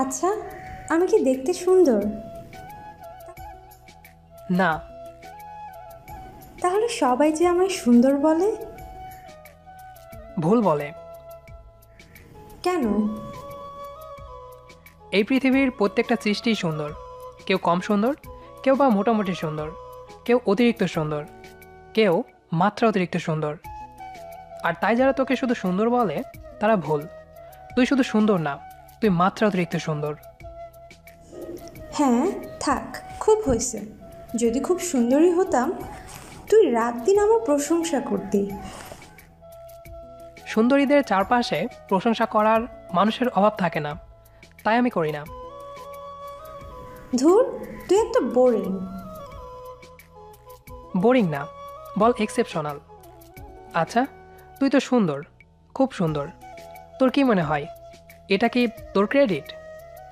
আচ্ছা, আমি কি দেখতে সুন্দর? না। তাহলে সবাই যে আমায় সুন্দর বলে? ভুল বলে। কেন? এই পৃথিবীর প্রত্যেকটা সৃষ্টিই সুন্দর। কেউ কম সুন্দর, কেউ বা মোটামুটি সুন্দর, কেউ অতিরিক্ত সুন্দর, কেউ মাত্রা অতিরিক্ত সুন্দর। আর তাই যারা তোকে শুধু সুন্দর বলে তারা ভুল। তুই শুধু সুন্দর না, তুই মাত্রা অতিরিক্ত সুন্দর। হ্যাঁ, থাক, খুব হয়েছে। যদি খুব সুন্দরী হতাম, তুই রাত দিন আমার প্রশংসা করতি। সুন্দরীদের চারপাশে প্রশংসা করার মানুষের অভাব থাকে না, তাই আমি করি না। ধুর, তুই একটা বোরিং। বোরিং না, বল এক্সেপশনাল। আচ্ছা, তুই তো সুন্দর, খুব সুন্দর। তোর কি মনে হয় এটা কি তোর ক্রেডিট,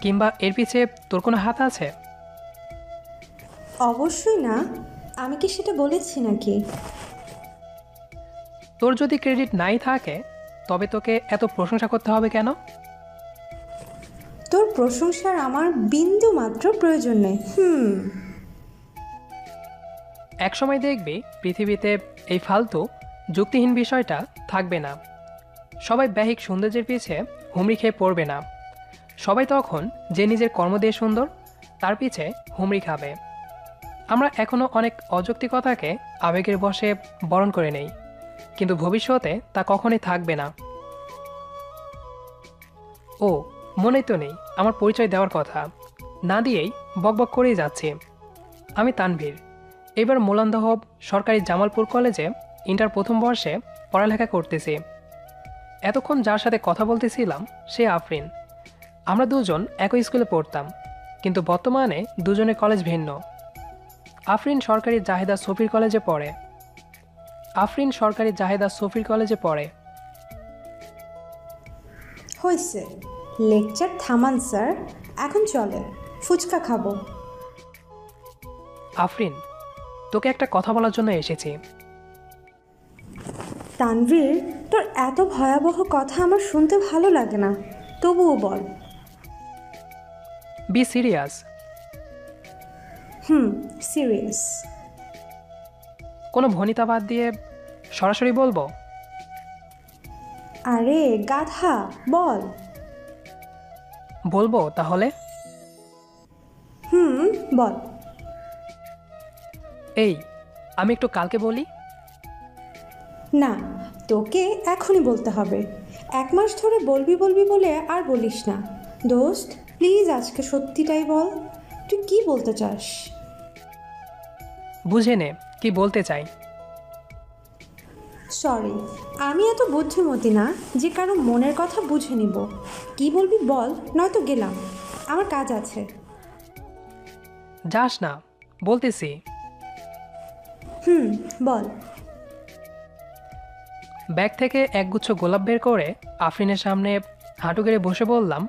কিংবা এর পিছে তোর কোনো হাত আছে? অবশ্যই না। আমি কি সেটা বলেছি নাকি? তোর যদি ক্রেডিট নাই থাকে তবে তোকে এত প্রশংসা করতে হবে কেন? তোর প্রশংসার আমার বিন্দু মাত্র প্রয়োজন নেই। একসময় দেখবি পৃথিবীতে এই ফালতু যুক্তিহীন বিষয়টা থাকবে না। সবাই বাহ্যিক সৌন্দর্যের পিছে হুমড়ি খেয়ে পড়বে না। সবাই তখন যে নিজের কর্ম দিয়ে সুন্দর তার পিছে হুমড়ি খাবে। আমরা এখনও অনেক অযৌক্তিকতাকে আবেগের বশে বরণ করে নেই, কিন্তু ভবিষ্যতে তা কখনোই থাকবে না। ও, মনেই তো নেই আমার পরিচয় দেওয়ার কথা, না দিয়েই বকবক করেই যাচ্ছি। আমি তানভীর, এবার মোলান্দহ সরকারি জামালপুর কলেজে ইন্টার প্রথম বর্ষে পড়ালেখা করতেছি। এতক্ষণ যার সাথে কথা বলতেছিলাম সে আফরিন। আমরা দুজন একই স্কুলে পড়তাম, কিন্তু বর্তমানে দুজনের কলেজ ভিন্ন। আফরিন সরকারি জাহেদা সফির কলেজে পড়ে। হয়েছে, লেকচার থামান স্যার। এখন চলে, ফুচকা খাবো। আফরিন, তোকে একটা কথা বলার জন্য এসেছি। তানভীর, তোর এত ভয়াবহ কথা আমার শুনতে ভালো লাগে না, তবুও বল। Be serious. সিরিয়াস। কোনো ভনিতা বাদ দিয়ে সরাসরি বলবো? আরে গাধা, বল। বলবো তাহলে। বল। এই, আমি একটু কালকে বলি। না, তোকে এখনই বলতে হবে। 1 মাস ধরে বলবি বলবি বলে আর বলিস না। দোস্ত, প্লিজ আজকে সত্যিটাই বল, তুই কি বলতে চাস? বুঝে নে কি বলতে চাই। সরি, আমি এত বুদ্ধিমতী না যে কারো মনের কথা বুঝে নিব। কি বলবি বল, নয়তো গেলাম, আমার কাজ আছে। যাস না, বলতেছি। বল। ব্যাগ থেকে একগুচ্ছ গোলাপ বের করে আফরিনের সামনে হাঁটু গেড়ে বসে বললাম,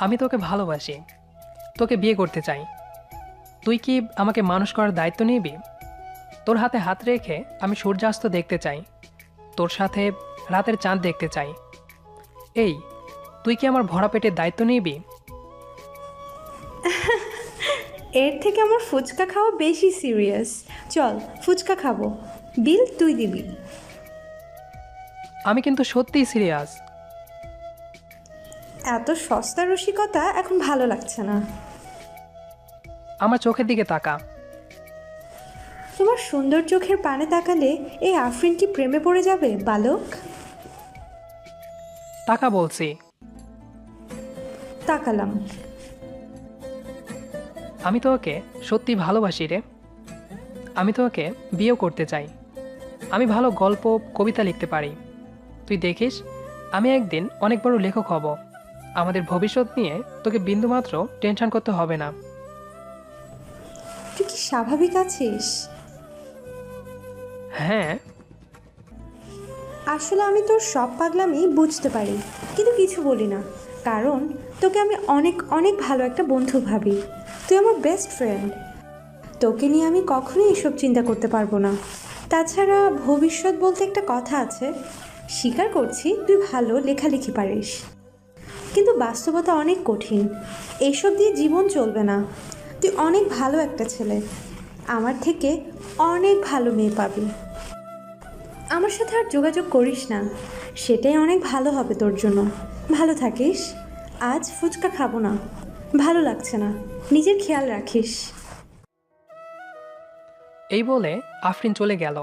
আমি তোকে ভালোবাসি, তোকে বিয়ে করতে চাই। তুই কি আমাকে মানুষ করার দায়িত্ব নিবি? তোর হাতে হাত রেখে আমি সূর্যাস্ত দেখতে চাই, তোর সাথে রাতের চাঁদ দেখতে চাই। এই, তুই কি আমার ভরা পেটের দায়িত্ব নিবি? এর থেকে আমার ফুচকা খাওয়া বেশি সিরিয়াস। চল, ফুচকা খাবো, বিল তুই দিবি। আমি কিন্তু সত্যিই সিরিয়াস। এত সস্তা রসিকতা এখন ভালো লাগছে না। আমার চোখের দিকে তাকা। তোমার সুন্দর চোখের পানে তাকালে এই আফরিন কি প্রেমে পড়ে যাবে বালক? তাকা বলছি। তাকালাম। আমি তোকে সত্যি ভালোবাসি রে। আমি তোকে বিয়েও করতে চাই। আমি ভালো গল্প কবিতা লিখতে পারি। তুই দেখিস আমি একদিন অনেক বড় লেখক হব। আমাদের ভবিষ্যৎ নিয়ে তোকে বিন্দুমাত্র টেনশন করতে হবে না। তুই কি স্বাভাবিক আছিস? হ্যাঁ। আসলে আমি তোর সব পাগলামি বুঝতে পারি, কিন্তু কিছু বলি না, কারণ তোকে আমি অনেক অনেক ভালো একটা বন্ধু ভাবি। তুই আমার বেস্ট ফ্রেন্ড। তোকে নিয়ে আমি কখনোই এসব চিন্তা করতে পারবো না। তাছাড়া ভবিষ্যৎ বলতে একটা কথা আছে। স্বীকার করছি তুই ভালো লেখালেখি পারিস, কিন্তু বাস্তবতা অনেক কঠিন। এইসব দিয়ে জীবন চলবে না। তুই অনেক ভালো একটা ছেলে, আমার থেকে অনেক ভালো মেয়ে পাবি। আমার সাথে আর যোগাযোগ করিস না, সেটাই অনেক ভালো হবে তোর জন্য। ভালো থাকিস। আজ ফুচকা খাবো না, ভালো লাগছে না। নিজের খেয়াল রাখিস। এই বলে আফরিন চলে গেল।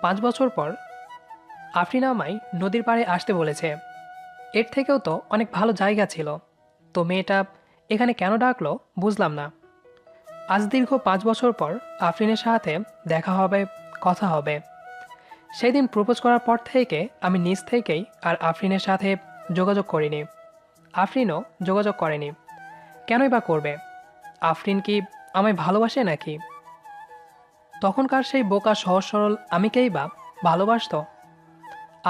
5 বছর পর আফরিন আমায় নদীর পাড়ে আসতে বলেছে। এর থেকেও তো অনেক ভালো জায়গা ছিল, তো মেয়েটা এখানে কেন ডাকলো বুঝলাম না। আজ দীর্ঘ 5 বছর পর আফরিনের সাথে দেখা হবে, কথা হবে। সেই দিন প্রপোজ করার পর থেকে আমি নিজ থেকেই আর আফরিনের সাথে যোগাযোগ করিনি। আফরিনও যোগাযোগ করেনি। কেনই বা করবে? আফরিন কি আমায় ভালোবাসে নাকি? তখনকার সেই বোকা সহজ সরল আমিকেই বা ভালোবাসতো?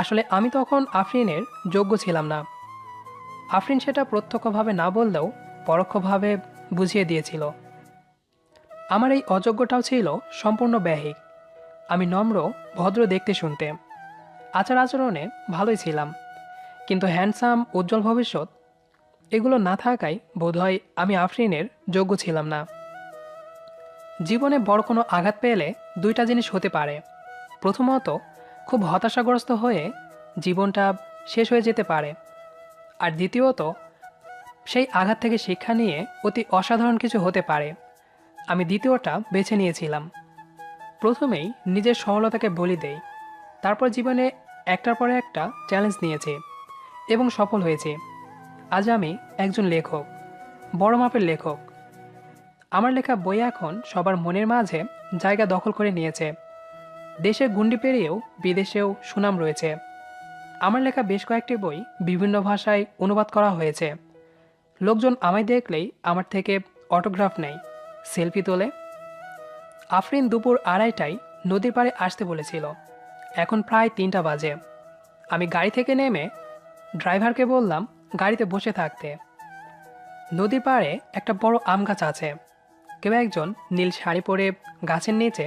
আসলে আমি তখন আফরিনের যোগ্য ছিলাম না। আফরিন সেটা প্রত্যক্ষভাবে না বললেও পরোক্ষভাবে বুঝিয়ে দিয়েছিল। আমার এই অযোগ্যটাও ছিল সম্পূর্ণ ব্যহিক। আমি নম্র, ভদ্র দেখতে শুনতে, আচার আচরণে ভালোই ছিলাম, কিন্তু হ্যান্ডসাম, উজ্জ্বল ভবিষ্যৎ এগুলো না থাকায় বোধহয় আমি আফরিনের যোগ্য ছিলাম না। জীবনে বড় কোনো আঘাত পেলে দুইটা জিনিস হতে পারে। প্রথমত, খুব হতাশাগ্রস্ত হয়ে জীবনটা শেষ হয়ে যেতে পারে। আর দ্বিতীয়ত, সেই আঘাত থেকে শিক্ষা নিয়ে অতি অসাধারণ কিছু হতে পারে। আমি দ্বিতীয়টা বেছে নিয়েছিলাম। প্রথমেই নিজের সরলতাকে বলি দেই, তারপর জীবনে একটার পরে একটা চ্যালেঞ্জ নিয়েছি এবং সফল হয়েছি। আজ আমি একজন লেখক, বড় মাপের লেখক। আমার লেখা বই এখন সবার মনের মাঝে জায়গা দখল করে নিয়েছে। দেশের গণ্ডি পেরিয়েও বিদেশেও সুনাম রয়েছে। আমার লেখা বেশ কয়েকটি বই বিভিন্ন ভাষায় অনুবাদ করা হয়েছে। লোকজন আমায় দেখলেই আমার থেকে অটোগ্রাফ নেয়, সেলফি তোলে। আফরিন দুপুর 2:30টায় নদীর পাড়ে আসতে বলেছিল। এখন প্রায় 3টা বাজে। আমি গাড়ি থেকে নেমে ড্রাইভারকে বললাম গাড়িতে বসে থাকতে। নদীর পাড়ে একটা বড় আম গাছ আছে। কেউ একজন নীল শাড়ি পরে গাছের নিচে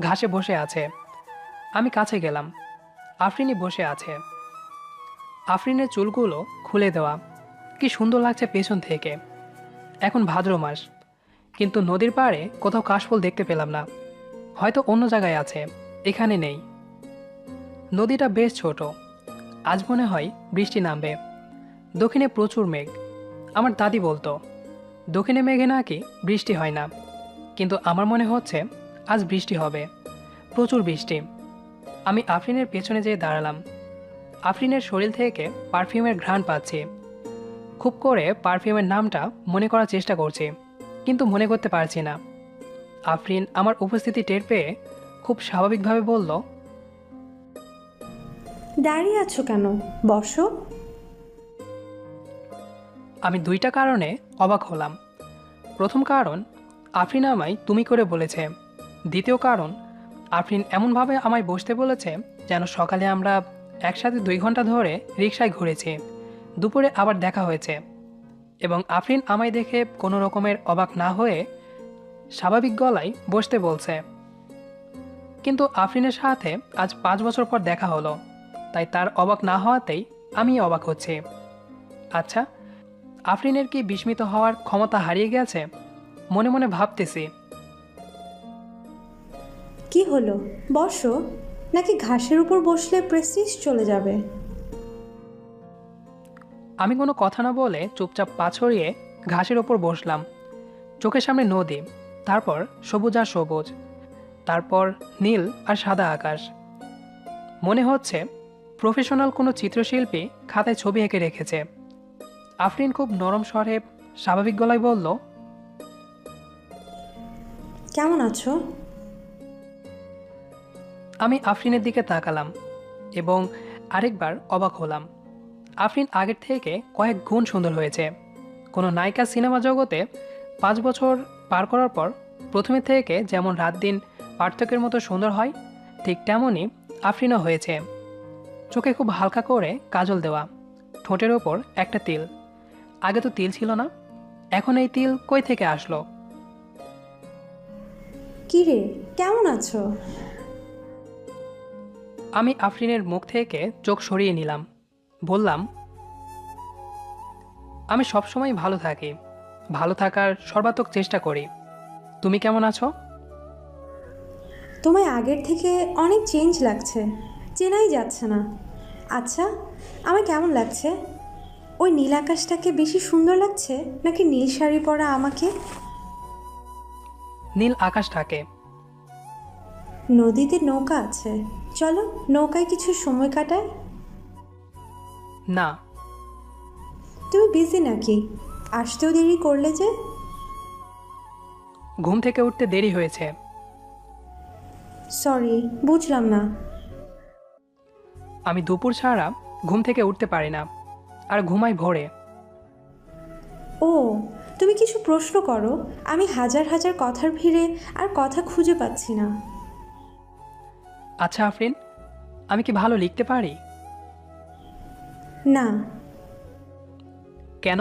ঘাসে বসে আছে। আমি কাছে গেলাম। আফরিনই বসে আছে। আফরিনের চুলগুলো খুলে দেওয়া, কি সুন্দর লাগছে পেছন থেকে। এখন ভাদ্র মাস, কিন্তু নদীর পাড়ে কোথাও কাশফুল দেখতে পেলাম না। হয়তো অন্য জায়গায় আছে, এখানে নেই। নদীটা বেশ ছোট। আজ মনে হয় বৃষ্টি নামবে। দক্ষিণে প্রচুর মেঘ। আমার দাদি বলতো দক্ষিণে মেঘে নাকি বৃষ্টি হয় না, কিন্তু আমার মনে হচ্ছে আজ বৃষ্টি হবে, প্রচুর বৃষ্টি। আমি আফরিনের পেছনে যেয়ে দাঁড়ালাম। আফরিনের শরীর থেকে পারফিউমের ঘ্রাণ পাচ্ছি। খুব করে পারফিউমের নামটা মনে করার চেষ্টা করছি, কিন্তু মনে করতে পারছি না। আফরিন আমার উপস্থিতি টের পেয়ে খুব স্বাভাবিকভাবে বলল, দাঁড়িয়ে আছো কেন? বসো। আমি দুইটা কারণে অবাক হলাম। প্রথম কারণ, আফরিন আমায় তুমি করে বলেছে। দ্বিতীয় কারণ, আফরিন এমনভাবে আমায় বসতে বলেছে যেন সকালে আমরা একসাথে 2 ঘন্টা ধরে রিকশায় ঘুরেছি, দুপুরে আবার দেখা হয়েছে। এবং আফরিন আমায় দেখে কোনো রকমের অবাক না হয়ে স্বাভাবিক গলায় বসতে বলছে। কিন্তু আফরিনের সাথে আজ 5 বছর পর দেখা হলো, তাই তার অবাক না হওয়াতেই আমি অবাক হচ্ছি। আচ্ছা, আফরিনের কি বিস্মিত হওয়ার ক্ষমতা হারিয়ে গেছে? মনে মনে ভাবতেছি। কি হলো, বসো। নাকি ঘাসের উপর বসলে প্রেস্টিজ চলে যাবে? আমি কোনো কথা না বলে চুপচাপ পা ছড়িয়ে ঘাসের ওপর বসলাম। চোখের সামনে নদী, তারপর সবুজ আর সবুজ, তারপর নীল আর সাদা আকাশ। মনে হচ্ছে প্রফেশনাল কোনো চিত্রশিল্পী খাতায় ছবি এঁকে রেখেছে। আফরিন খুব নরম স্বরে স্বাভাবিক গলায় বলল, কেমন আছো? আমি আফরিনের দিকে তাকালাম এবং আরেকবার অবাক হলাম। আফরিন আগের থেকে কয়েক গুণ সুন্দর হয়েছে। কোনো নায়িকা সিনেমা জগতে 5 বছর পার করার পর প্রথমে থেকে যেমন রাত দিন পার্থক্যের মতো সুন্দর হয়, ঠিক তেমনই আফরিনও হয়েছে। চোখে খুব হালকা করে কাজল দেওয়া, ঠোঁটের ওপর একটা তিল। আগে তো তিল ছিল না, এখন এই তিল কই থেকে আসলো? কি রে, কেমন আছো? আমি আফরিনের মুখ থেকে চোখ সরিয়ে নিলাম, বললাম, আমি সবসময় ভালো থাকি, ভালো থাকার সর্বাত্মক চেষ্টা করি। তুমি কেমন আছো? তোমায় আগের থেকে অনেক চেঞ্জ লাগছে, চেনাই যাচ্ছে না। আচ্ছা, আমার কেমন লাগছে? ওই নীল আকাশটাকে বেশি সুন্দর লাগছে নাকি নীল শাড়ি পরা আমাকে? নীল আকাশটাকে। নদীতে নৌকা আছে, চলো নৌকায় কিছু সময় কাটায়। না। তুমি বিজি নাকি? আসতেও দেরি করলে যে। ঘুম থেকে উঠতে দেরি হয়েছে। সরি, বুঝলাম না। আমি দুপুর ছাড়া ঘুম থেকে উঠতে পারি না, আর ঘুমাই ভোরে। ও, তুমি কিছু প্রশ্ন করো, আমি হাজার হাজার কথার ভিড়ে আর কথা খুঁজে পাচ্ছি না। আচ্ছা আফরিন, আমি কি ভালো লিখতে পারি? না, কেন?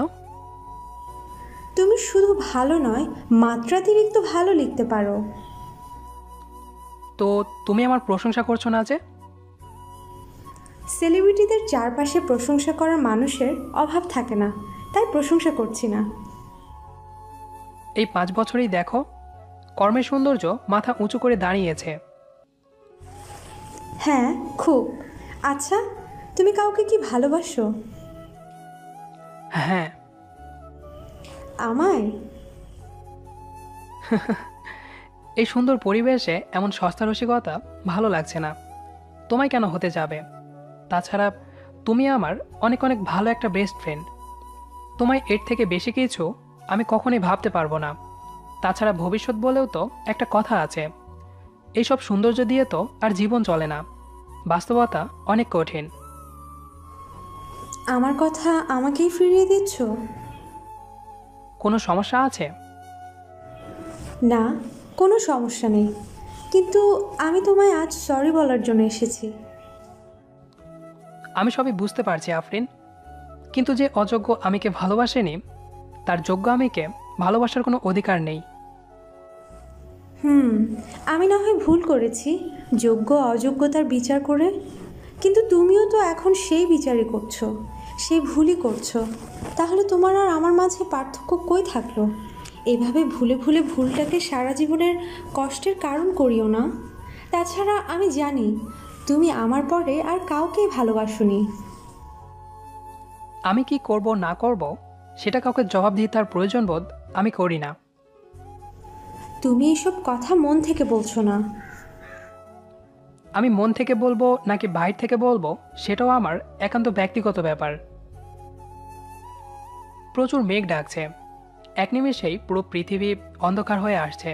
তুমি শুধু ভালো নয়, মাত্রাতিরিক্ত ভালো লিখতে পারো। তো তুমি আমার প্রশংসা করছো না যে? সেলিব্রিটিদের চারপাশে প্রশংসা করার মানুষের অভাব থাকে না, তাই প্রশংসা করছি না। এই 5 বছরেই দেখো, কর্মের সৌন্দর্য মাথা উঁচু করে দাঁড়িয়েছে। হ্যাঁ, খুব। আচ্ছা, তুমি কাউকে কি ভালোবাসো? হ্যাঁ। আমায়? এই সুন্দর পরিবেশে এমন সস্তা রসিকতা ভালো লাগছে না। তোমায় কেন হতে যাবে? তাছাড়া তুমি আমার অনেক অনেক ভালো একটা বেস্ট ফ্রেন্ড। তোমায় এর থেকে বেশি কিছু আমি কখনোই ভাবতে পারবো না। তাছাড়া ভবিষ্যৎ বলেও তো একটা কথা আছে। এইসব সৌন্দর্য দিয়ে তো আর জীবন চলে না, বাস্তবতা অনেক কঠিন। আমার কথা আমাকেই ফিরিয়ে দিচ্ছ? কোনো সমস্যা আছে? না, কোনো সমস্যা নেই, কিন্তু আমি তোমায় আজ সরি বলার জন্য এসেছি। আমি সবই বুঝতে পারছি আফরিন, কিন্তু যে অযোগ্য আমিকে ভালোবাসেনি, তার যোগ্য আমিকে ভালোবাসার কোনো অধিকার নেই। আমি না হয় ভুল করেছি যোগ্য অযোগ্যতার বিচার করে, কিন্তু তুমিও তো এখন সেই বিচারই করছো, সেই ভুলই করছো। তাহলে তোমার আর আমার মাঝে পার্থক্য কই থাকলো? এভাবে ভুলে ভুলে ভুলটাকে সারা জীবনের কষ্টের কারণ করিও না। তাছাড়া আমি জানি তুমি আমার পরে আর কাউকেই ভালোবাসোনি। আমি কি করব না করব সেটা কাউকে জবাব দিয়ে তার প্রয়োজন বোধ আমি করি না। তুমি এইসব কথা মন থেকে বলছো না। আমি মন থেকে বলবো নাকি বাইরে থেকে বলবো সেটাও আমার একান্ত ব্যক্তিগত ব্যাপার। প্রচুর মেঘ ডাকছে, এক নিমেষেই পুরো পৃথিবী অন্ধকার হয়ে আসছে।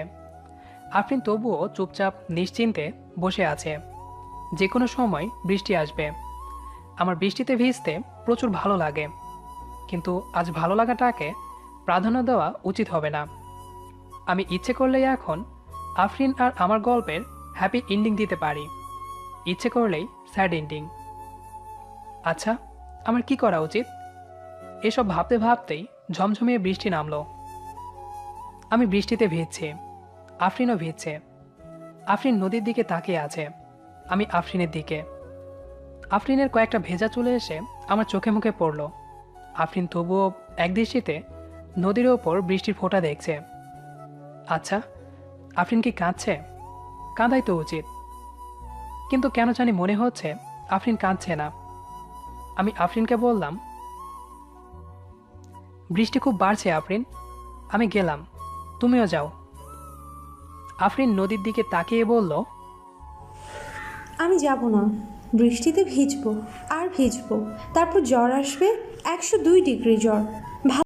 আফরিন তবুও চুপচাপ নিশ্চিন্তে বসে আছে। যে কোনো সময় বৃষ্টি আসবে। আমার বৃষ্টিতে ভিজতে প্রচুর ভালো লাগে, কিন্তু আজ ভালো লাগাটাকে প্রাধান্য দেওয়া উচিত হবে না। আমি ইচ্ছে করলেই এখন আফরিন আর আমার গল্পের হ্যাপি এন্ডিং দিতে পারি, ইচ্ছে করলেই স্যাড এন্ডিং। আচ্ছা, আমার কি করা উচিত? এসব ভাবতে ভাবতেই ঝমঝমিয়ে বৃষ্টি নামলো। আমি বৃষ্টিতে ভিজছি, আফরিনও ভিজছে। আফরিন নদীর দিকে তাকিয়ে আছে, আমি আফরিনের দিকে। আফরিনের কয়েকটা ভেজা চলে এসে আমার চোখে মুখে পড়ল। আফরিন তবুও একদৃষ্টিতে নদীর ওপর বৃষ্টির ফোঁটা দেখছে। আচ্ছা, আফরিন কি কাঁদছে? কাঁদাই তো উচিত, কিন্তু কেন জানি মনে হচ্ছে আফরিন কাঁদছে না। আমি আফরিনকে বললাম, বৃষ্টি খুব বাড়ছে আফরিন, আমি গেলাম, তুমিও যাও। আফরিন নদীর দিকে তাকিয়ে বলল, আমি যাব না। বৃষ্টিতে ভিজবো আর ভিজবো, তারপর জ্বর আসবে, 102 ডিগ্রি জ্বর।